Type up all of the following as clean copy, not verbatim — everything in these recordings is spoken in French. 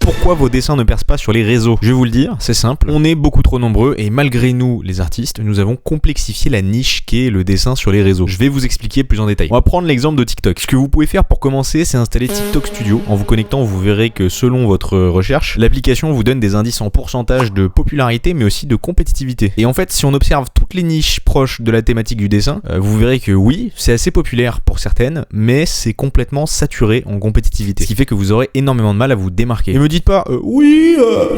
Pourquoi vos dessins ne percent pas sur les réseaux? Je vais vous le dire, c'est simple, on est beaucoup trop nombreux et malgré nous, les artistes, nous avons complexifié la niche qu'est le dessin sur les réseaux. Je vais vous expliquer plus en détail. On va prendre l'exemple de TikTok. Ce que vous pouvez faire pour commencer, c'est installer TikTok Studio. En vous connectant, vous verrez que selon votre recherche, l'application vous donne des indices en pourcentage de popularité mais aussi de compétitivité. Et en fait, si on observe toutes les niches proches de la thématique du dessin, vous verrez que oui, c'est assez populaire pour certaines, mais c'est complètement saturé en compétitivité. Ce qui fait que vous aurez énormément de mal à vous démarquer. Et me dites pas,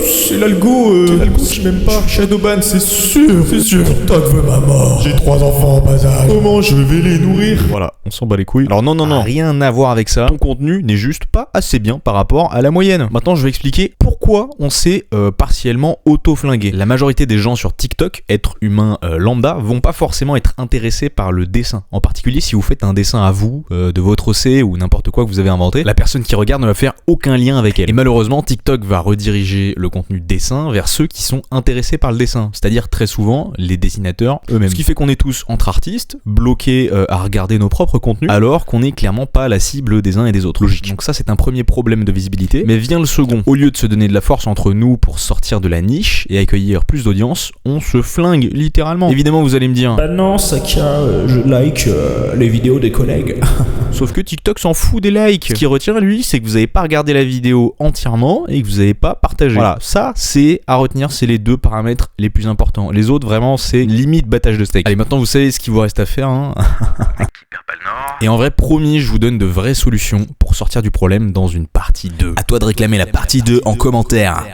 c'est l'algo qui m'aime pas. Shadowban, c'est sûr. TikTok veut ma mort. J'ai 3 enfants en bas âge. Comment je vais les nourrir? Voilà, on s'en bat les couilles. Alors non, rien à voir avec ça. Ton contenu n'est juste pas assez bien par rapport à la moyenne. Maintenant, je vais expliquer pourquoi on s'est partiellement auto-flingué. La majorité des gens sur TikTok, êtres humains lambda, vont pas forcément être intéressés par le dessin. En particulier, si vous faites un dessin à vous, de votre OC ou n'importe quoi que vous avez inventé, la personne qui regarde ne va faire aucun lien avec elle. Et malheureusement, TikTok va rediriger le contenu dessin vers ceux qui sont intéressés par le dessin. C'est-à-dire très souvent les dessinateurs eux-mêmes. Ce qui fait qu'on est tous entre artistes, bloqués à regarder nos propres contenus, alors qu'on n'est clairement pas la cible des uns et des autres. Logique. Donc ça, c'est un premier problème de visibilité. Mais vient le second. Au lieu de se donner de la force entre nous pour sortir de la niche et accueillir plus d'audience, on se flingue littéralement. Évidemment, vous allez me dire, Bah non, Sakia, je like les vidéos des collègues. sauf que TikTok s'en fout des likes. Ce qui retient, lui, c'est que vous n'avez pas regardé la vidéo entièrement et que vous n'avez pas partagé. Voilà, ça, c'est à retenir, c'est les 2 paramètres les plus importants. Les autres, vraiment, c'est limite battage de steak. Allez, maintenant, vous savez ce qu'il vous reste à faire, hein. Et en vrai, promis, je vous donne de vraies solutions pour sortir du problème dans une partie 2. À toi de réclamer la partie 2 en commentaire.